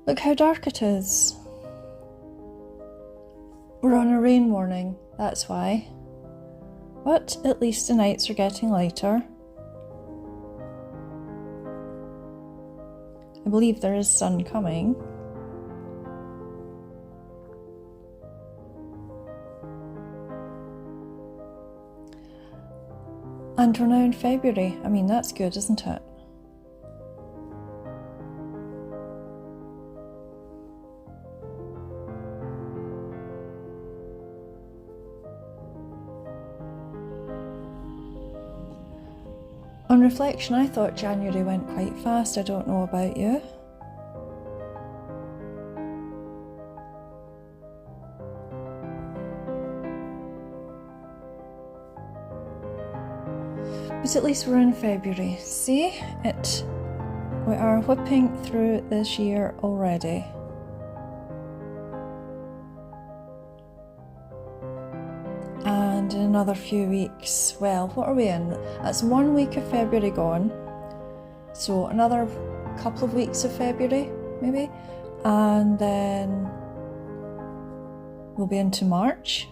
Look how dark it is. We're on a rain warning, that's why. But at least the nights are getting lighter. I believe there is sun coming. And we're now in February. I mean, that's good, isn't it? On reflection, I thought January went quite fast. I don't know about you. But at least we're in February. See, we are whipping through this year already. And in another few weeks, well, what are we in? That's 1 week of February gone. So another couple of weeks of February, maybe. And then we'll be into March.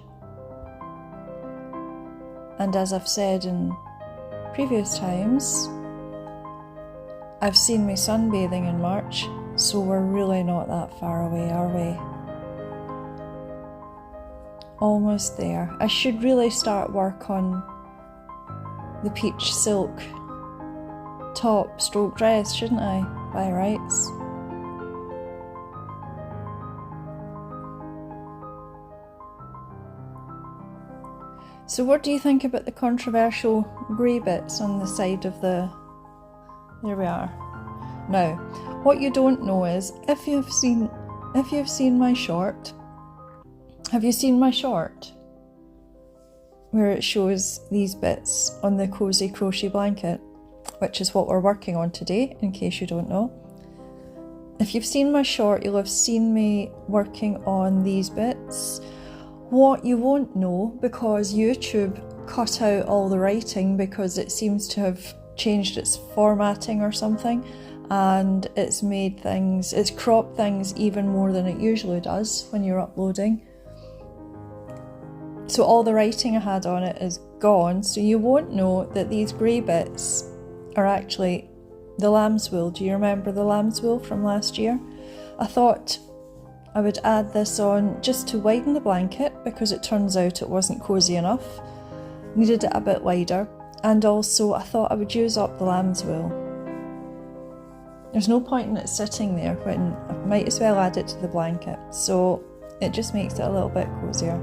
And as I've said in previous times, I've seen me sunbathing in March, so we're really not that far away, are we? Almost there. I should really start work on the peach silk top stroke dress, shouldn't I, by rights? So what do you think about the controversial grey bits on the side of the... There we are. Now, what you don't know is, if you've seen my short, have you seen my short? Where it shows these bits on the Cosy Crochet Blanket, which is what we're working on today, in case you don't know. If you've seen my short, you'll have seen me working on these bits. What you won't know, because YouTube cut out all the writing because it seems to have changed its formatting or something, and it's cropped things even more than it usually does when you're uploading. So all the writing I had on it is gone, so you won't know that these grey bits are actually the lamb's wool. Do you remember the lamb's wool from last year? I thought I would add this on just to widen the blanket, because it turns out it wasn't cosy enough. Needed it a bit wider. And also I thought I would use up the lamb's wool. There's no point in it sitting there when I might as well add it to the blanket. So it just makes it a little bit cosier.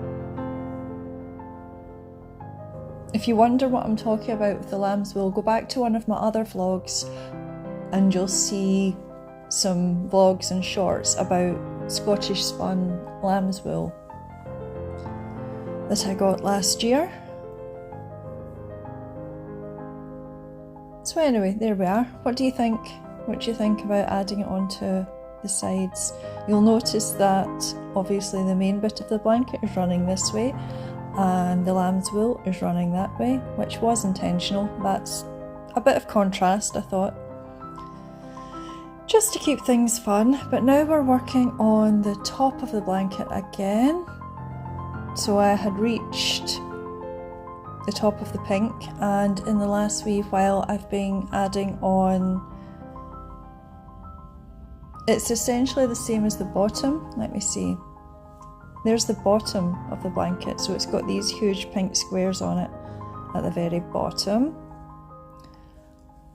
If you wonder what I'm talking about with the lamb's wool, go back to one of my other vlogs and you'll see some vlogs and shorts about Scottish spun lamb's wool that I got last year. So anyway, there we are. What do you think? What do you think about adding it onto the sides? You'll notice that obviously the main bit of the blanket is running this way and the lamb's wool is running that way, which was intentional. That's a bit of contrast, I thought, just to keep things fun. But now we're working on the top of the blanket again. So I had reached the top of the pink, and in the last wee while I've been adding on, it's essentially the same as the bottom. Let me see. There's the bottom of the blanket, so it's got these huge pink squares on it at the very bottom.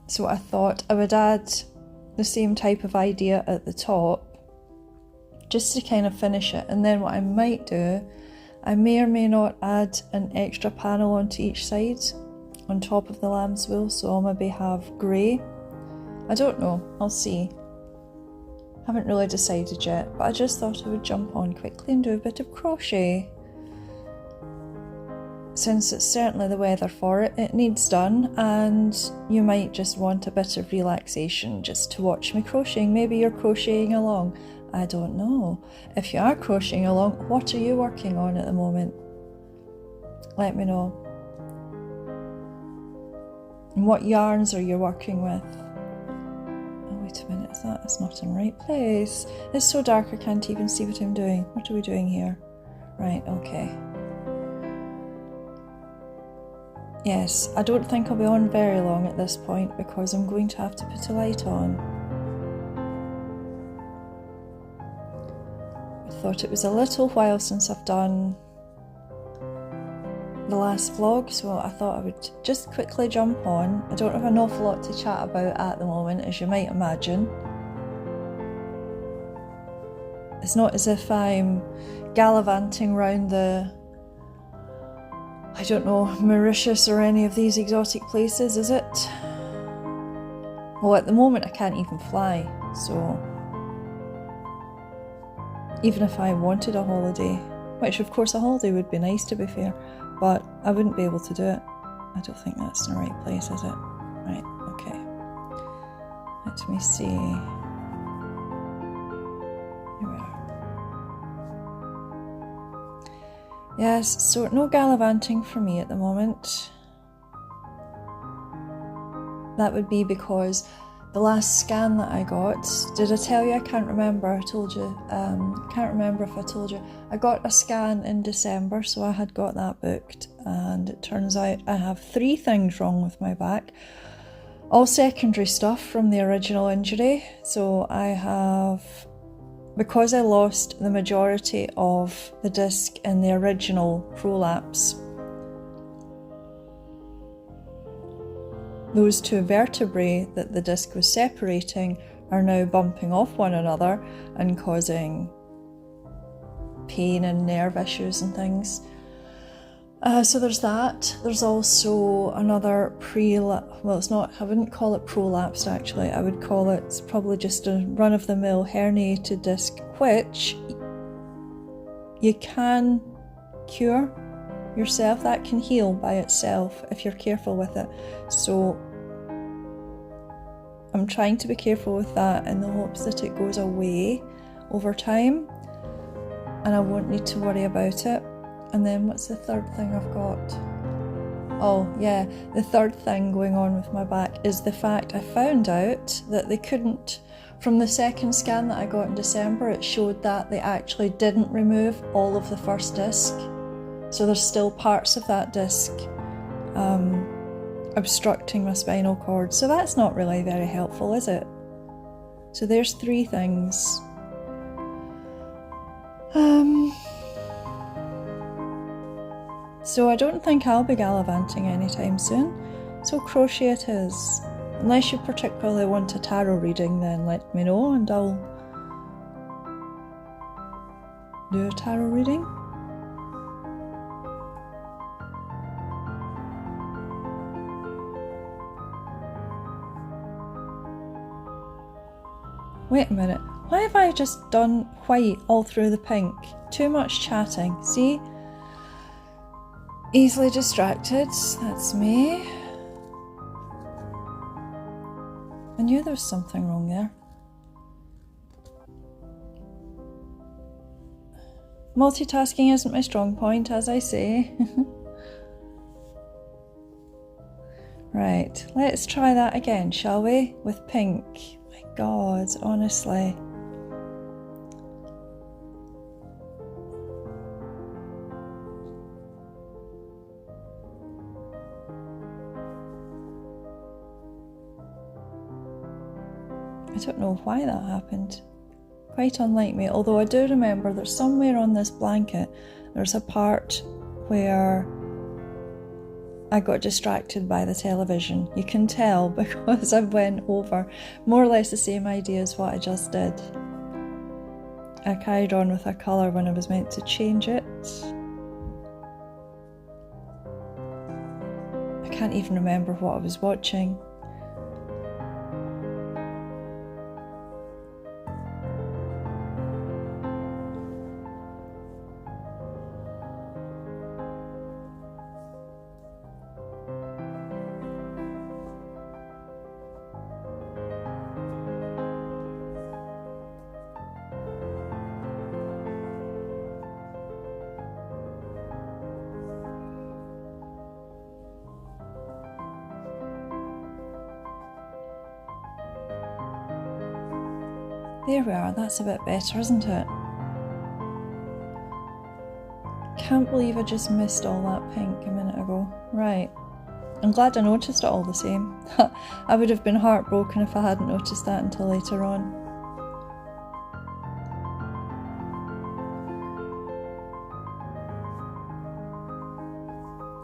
So I thought I would add the same type of idea at the top, just to kind of finish it. And then what I might do, I may or may not add an extra panel onto each side on top of the lamb's wool, so I'll maybe have grey. I don't know, I'll see. Haven't really decided yet, but I just thought I would jump on quickly and do a bit of crochet. Since it's certainly the weather for it, it needs done, and you might just want a bit of relaxation just to watch me crocheting. Maybe you're crocheting along. I don't know. If you are crocheting along, what are you working on at the moment? Let me know. And what yarns are you working with? Oh, we wait a minute, that's not in the right place. It's so dark I can't even see what I'm doing. What are we doing here? Right, okay. Yes, I don't think I'll be on very long at this point because I'm going to have to put a light on. I thought it was a little while since I've done the last vlog, so I thought I would just quickly jump on. I don't have an awful lot to chat about at the moment, as you might imagine. It's not as if I'm gallivanting around the, I don't know, Mauritius or any of these exotic places, is it? Well, at the moment I can't even fly, so even if I wanted a holiday, which of course a holiday would be nice to be fair, but I wouldn't be able to do it. I don't think that's in the right place, is it? Right, okay. Let me see. Here we are. Yes, so no gallivanting for me at the moment. That would be because the last scan that I got, did I tell you? I can't remember, I told you. Can't remember if I told you. I got a scan in December, so I had got that booked, and it turns out I have 3 things wrong with my back. All secondary stuff from the original injury. So I have, because I lost the majority of the disc in the original prolapse, those 2 vertebrae that the disc was separating are now bumping off one another and causing pain and nerve issues and things. So there's that. There's also another well, it's not, I wouldn't call it prolapsed actually. I would call it probably just a run-of-the-mill herniated disc, which you can cure yourself. That can heal by itself if you're careful with it. So I'm trying to be careful with that in the hopes that it goes away over time and I won't need to worry about it. And then what's the third thing I've got? Oh yeah, the third thing going on with my back is the fact I found out that they couldn't, from the second scan that I got in December, it showed that they actually didn't remove all of the first disc. So there's still parts of that disc obstructing my spinal cord. So that's not really very helpful, is it? So there's 3 things. So I don't think I'll be gallivanting anytime soon. So crochet it is. Unless you particularly want a tarot reading, then let me know and I'll do a tarot reading. Wait a minute, why have I just done white all through the pink? Too much chatting, see? Easily distracted, that's me. I knew there was something wrong there. Multitasking isn't my strong point, as I say. Right, let's try that again, shall we? With pink. My God, honestly. I don't know why that happened. Quite unlike me, although I do remember there's somewhere on this blanket, there's a part where I got distracted by the television. You can tell because I went over more or less the same idea as what I just did. I carried on with a colour when I was meant to change it. I can't even remember what I was watching. There we are, that's a bit better, isn't it? Can't believe I just missed all that pink a minute ago. Right. I'm glad I noticed it all the same. I would have been heartbroken if I hadn't noticed that until later on.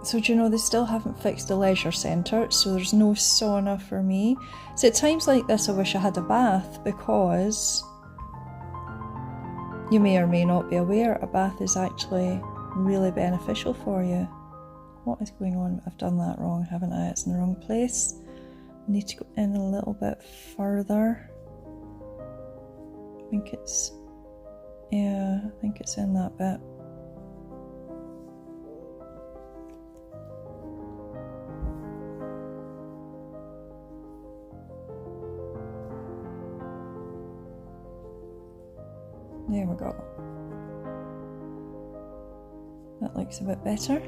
So do you know, they still haven't fixed the leisure centre, so there's no sauna for me. So at times like this I wish I had a bath, because you may or may not be aware a bath is actually really beneficial for you. What is going on? I've done that wrong, haven't I? It's in the wrong place. I need to go in a little bit further. I think it's in that bit. There we go. That looks a bit better.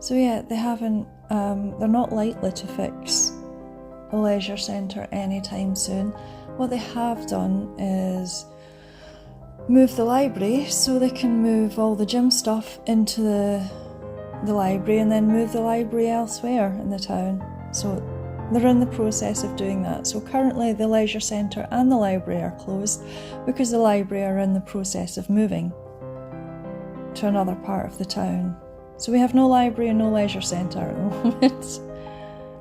So yeah, they haven't, they're not likely to fix the leisure centre anytime soon. What they have done is move the library, so they can move all the gym stuff into the library and then move the library elsewhere in the town. So they're in the process of doing that. So currently the leisure centre and the library are closed because the library are in the process of moving to another part of the town. So we have no library and no leisure centre at the moment.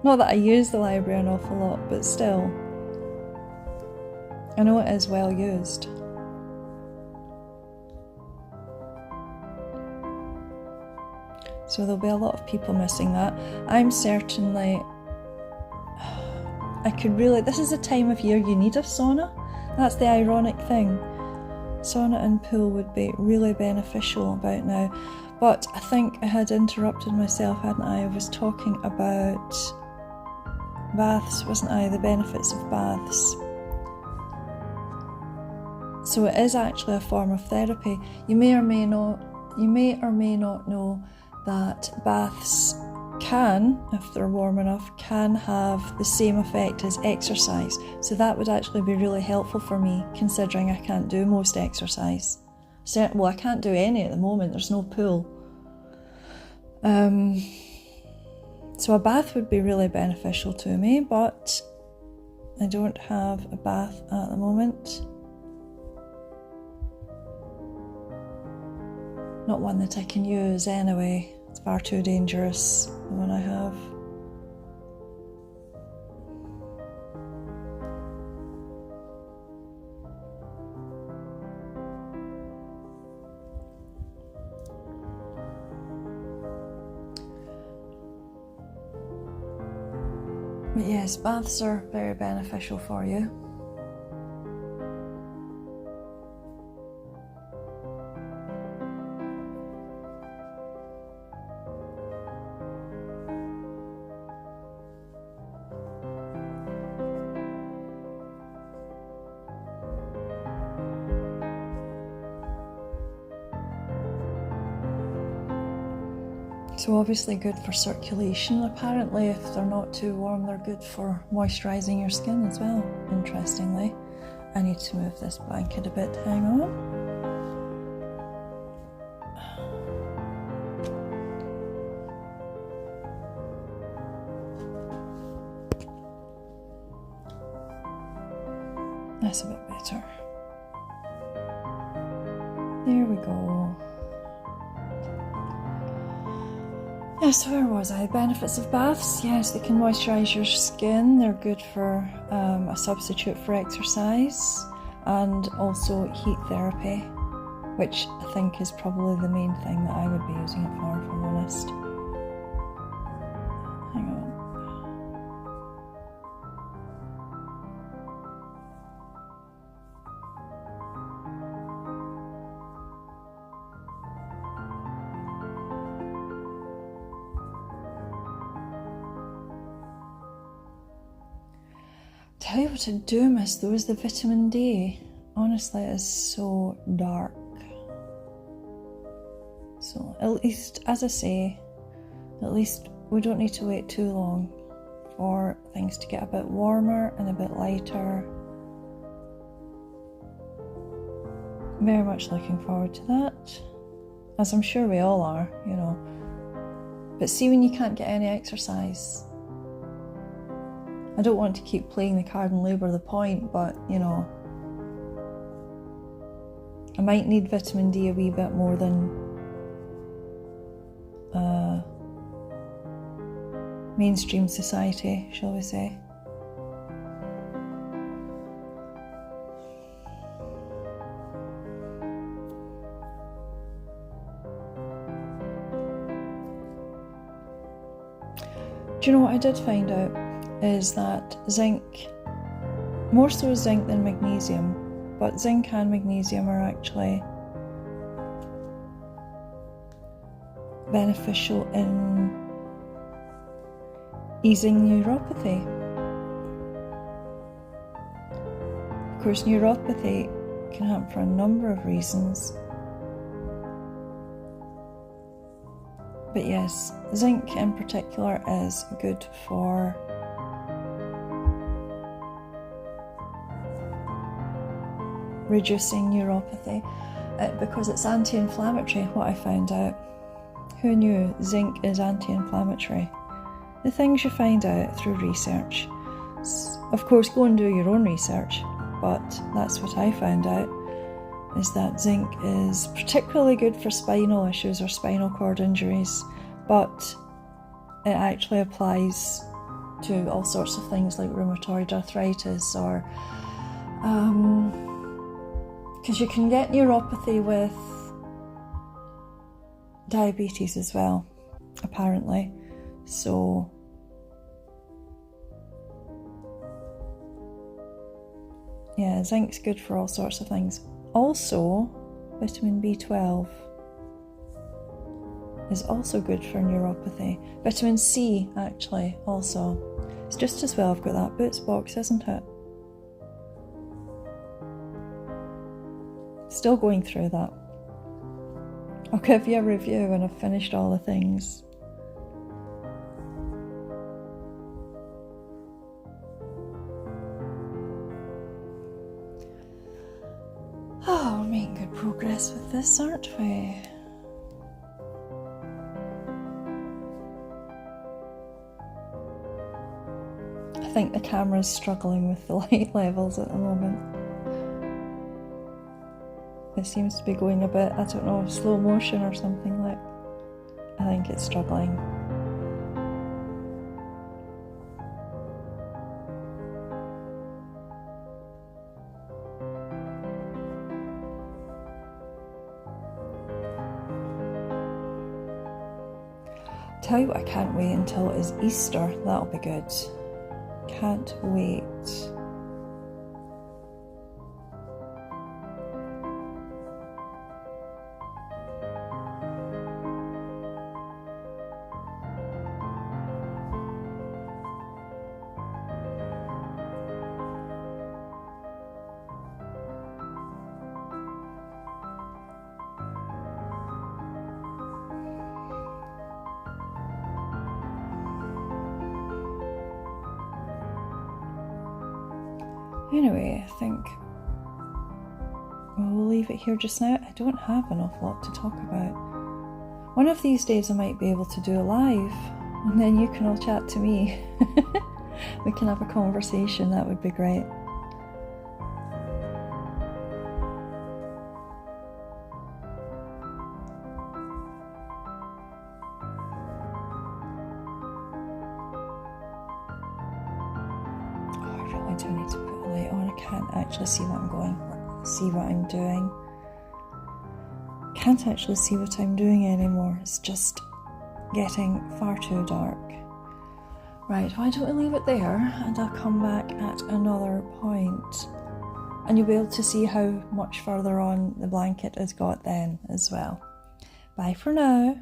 Not that I use the library an awful lot, but still, I know it is well used. So there'll be a lot of people missing that. I'm certainly, this is a time of year you need a sauna. That's the ironic thing. Sauna and pool would be really beneficial about now. But I think I had interrupted myself, hadn't I? I was talking about baths, wasn't I? The benefits of baths. So it is actually a form of therapy. You may or may not know that baths can, if they're warm enough, can have the same effect as exercise. So that would actually be really helpful for me, considering I can't do most exercise. Well, I can't do any at the moment, there's no pool. So a bath would be really beneficial to me, but I don't have a bath at the moment. Not one that I can use anyway. It's far too dangerous, the one I have. But yes, baths are very beneficial for you. So obviously good for circulation. Apparently if they're not too warm, they're good for moisturising your skin as well, interestingly. I need to move this blanket a bit, hang on. That's a bit better. There we go. Yes, where was I? Benefits of baths. Yes, they can moisturise your skin. They're good for a substitute for exercise, and also heat therapy, which I think is probably the main thing that I would be using it for, if I'm honest. Hang on. Tell you what I do miss though is the vitamin D. honestly, it is so dark. So at least, as I say, at least we don't need to wait too long for things to get a bit warmer and a bit lighter. Very much looking forward to that, as I'm sure we all are, you know. But see, when you can't get any exercise, I don't want to keep playing the card and labour the point, but you know, I might need vitamin D a wee bit more than mainstream society, shall we say. Do you know what I did find out is that zinc, more so zinc than magnesium, but zinc and magnesium are actually beneficial in easing neuropathy. Of course, neuropathy can happen for a number of reasons. But yes, zinc in particular is good for reducing neuropathy because it's anti-inflammatory, what I found out. Who knew zinc is anti-inflammatory? The things you find out through research. Of course, go and do your own research, but that's what I found out, is that zinc is particularly good for spinal issues or spinal cord injuries, but it actually applies to all sorts of things like rheumatoid arthritis or because you can get neuropathy with diabetes as well, apparently. So yeah, zinc's good for all sorts of things. Also, vitamin B12 is also good for neuropathy. Vitamin C, actually, also. It's just as well I've got that Boots box, isn't it? Still going through that. I'll give you a review when I've finished all the things. Oh, we're making good progress with this, aren't we? I think the camera's struggling with the light levels at the moment. It seems to be going a bit, I don't know, slow motion or something like. I think it's struggling. Tell you what, I can't wait until it is Easter. That'll be good. Can't wait. Anyway, I think we'll leave it here just now. I don't have an awful lot to talk about. One of these days I might be able to do a live, and then you can all chat to me. We can have a conversation, that would be great. I do need to put a light on. I can't actually see what I'm doing. Can't actually see what I'm doing anymore. It's just getting far too dark. Right, why don't we leave it there and I'll come back at another point. And you'll be able to see how much further on the blanket has got then as well. Bye for now.